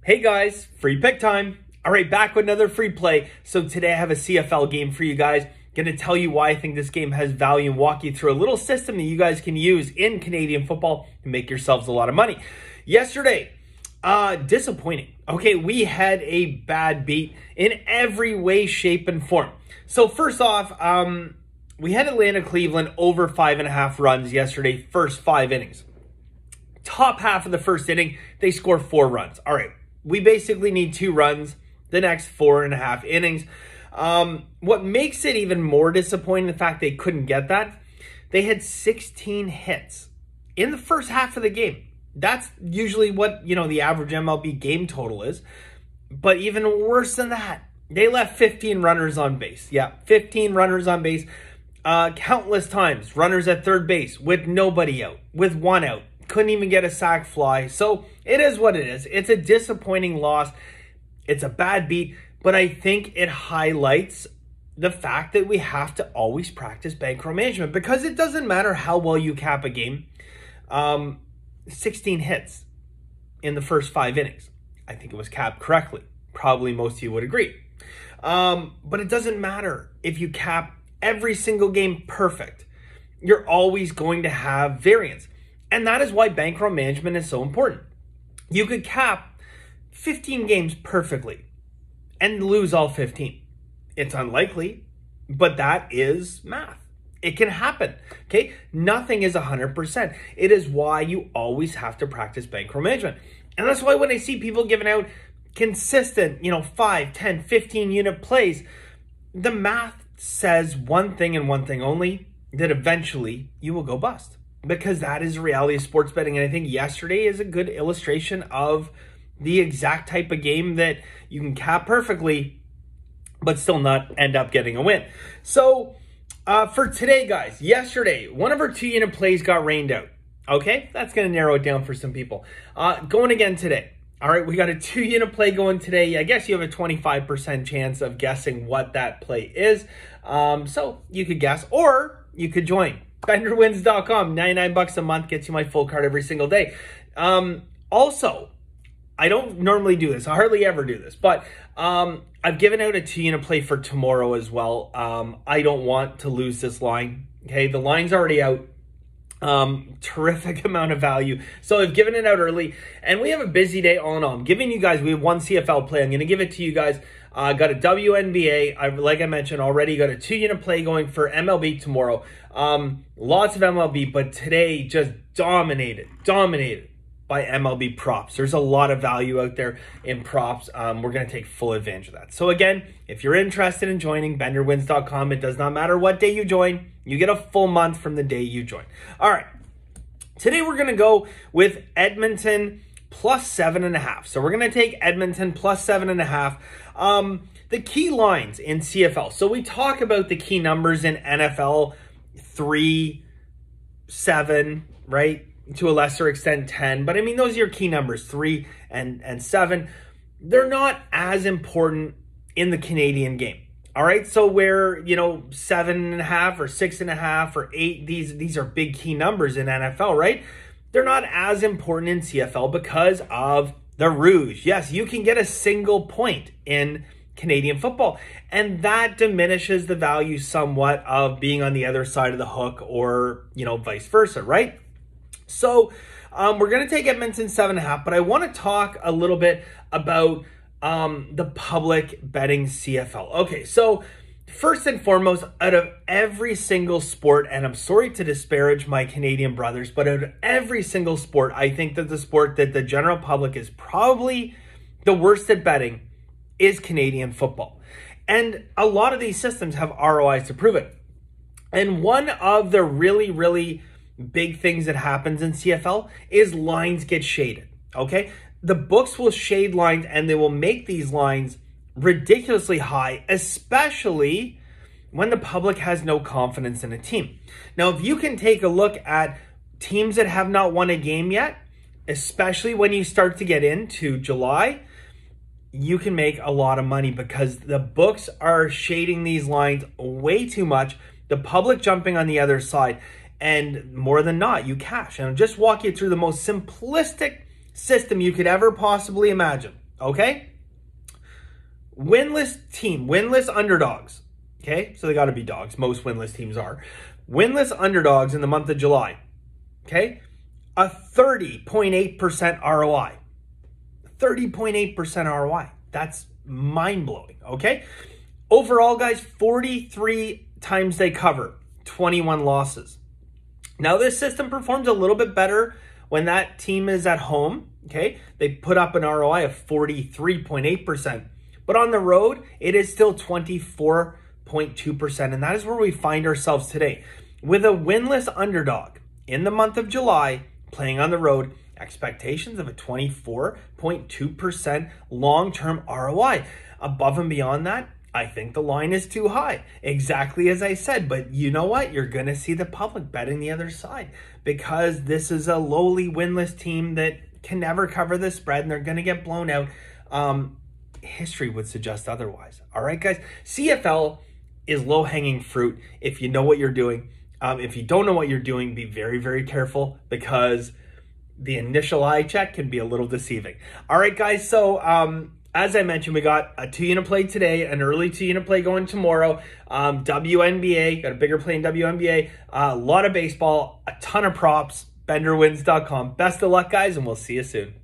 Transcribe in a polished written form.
Hey guys, free pick time. All right, back with another free play. So today I have a CFL game for you guys. Going to tell you why I think this game has value and walk you through a little system that you guys can use in Canadian football and make yourselves a lot of money. Yesterday, disappointing. Okay, we had a bad beat in every way, shape, and form. So first off, we had Atlanta Cleveland over 5.5 runs yesterday, first 5 innings. Top half of the first inning, they score 4 runs. All right, we basically need 2 runs the next 4.5 innings. What makes it even more disappointing, the fact they couldn't get that, they had 16 hits in the first half of the game. That's usually what, the average MLB game total is. But even worse than that, they left 15 runners on base. Yeah, 15 runners on base. Countless times, runners at third base with nobody out, with 1 out. Couldn't even get a sac fly. So it is what it is. It's a disappointing loss. It's a bad beat. But I think it highlights the fact that we have to always practice bankroll management, because it doesn't matter how well you cap a game. 16 hits in the first 5 innings. I think it was capped correctly. Probably most of you would agree. But it doesn't matter if you cap every single game perfect. You're always going to have variance. And that is why bankroll management is so important. You could cap 15 games perfectly and lose all 15. It's unlikely, but that is math. It can happen, okay? Nothing is 100%. It is why you always have to practice bankroll management. And that's why when I see people giving out consistent, 5, 10, 15 unit plays, the math says one thing and one thing only, that eventually you will go bust. Because that is the reality of sports betting. And I think yesterday is a good illustration of the exact type of game that you can cap perfectly, but still not end up getting a win. So for today, guys, yesterday, one of our 2-unit plays got rained out. Okay, that's going to narrow it down for some people. Going again today. All right, we got a 2-unit play going today. I guess you have a 25% chance of guessing what that play is. So you could guess, or you could join. BenderWins.com, $99 a month gets you my full card every single day. Also, I don't normally do this. I hardly ever do this, but I've given out a 2-unit play for tomorrow as well. I don't want to lose this line. Okay, the line's already out. Terrific amount of value. So I've given it out early, and we have a busy day all in all. I'm giving you guys, we have one CFL play. I'm going to give it to you guys. Got a WNBA. Like I mentioned already, got a 2-unit play going for MLB tomorrow. Lots of MLB, but today just dominated by MLB props. There's a lot of value out there in props. We're going to take full advantage of that. So again, if you're interested in joining BenderWins.com, it does not matter what day you join. You get a full month from the day you join. All right. Today we're going to go with Edmonton plus 7.5. So we're going to take Edmonton plus 7.5. The key lines in CFL. So we talk about the key numbers in NFL, 3, 7, right? To a lesser extent, 10. But I mean, those are your key numbers, 3 and 7. They're not as important in the Canadian game. All right, so where, 7.5 or 6.5 or 8, these are big key numbers in NFL, right? They're not as important in CFL because of the Rouge. Yes, you can get a single point in Canadian football, and that diminishes the value somewhat of being on the other side of the hook, or, vice versa, right? So we're going to take Edmonton 7.5, but I want to talk a little bit about the public betting CFL. Okay, so first and foremost, out of every single sport, and I'm sorry to disparage my Canadian brothers, but out of every single sport, I think that the sport that the general public is probably the worst at betting is Canadian football. And a lot of these systems have ROIs to prove it. And one of the really big things that happens in CFL is lines get shaded, okay? The books will shade lines, and they will make these lines ridiculously high, especially when the public has no confidence in a team. Now, if you can take a look at teams that have not won a game yet, especially when you start to get into July, you can make a lot of money because the books are shading these lines way too much. The public jumping on the other side, and more than not, you cash. And I'll just walk you through the most simplistic system you could ever possibly imagine. okay? Winless team, winless underdogs, okay? So they got to be dogs. Most winless teams are. Winless underdogs in the month of July, okay? A 30.8% ROI. 30.8% ROI. That's mind-blowing, okay? Overall, guys, 43 times they cover, 21 losses. Now, this system performs a little bit better when that team is at home, okay? They put up an ROI of 43.8%. But on the road, it is still 24.2%. And that is where we find ourselves today. With a winless underdog in the month of July, playing on the road, expectations of a 24.2% long-term ROI. Above and beyond that, I think the line is too high. Exactly as I said, but you know what? You're going to see the public betting the other side because this is a lowly winless team that can never cover the spread and they're going to get blown out. History would suggest otherwise. All right, guys. CFL is low-hanging fruit if you know what you're doing. If you don't know what you're doing, be very, very careful because the initial eye check can be a little deceiving. All right, guys. So, as I mentioned, we got a 2-unit play today, an early 2-unit play going tomorrow. WNBA, got a bigger play in WNBA. A lot of baseball, a ton of props. BenderWins.com. Best of luck, guys, and we'll see you soon.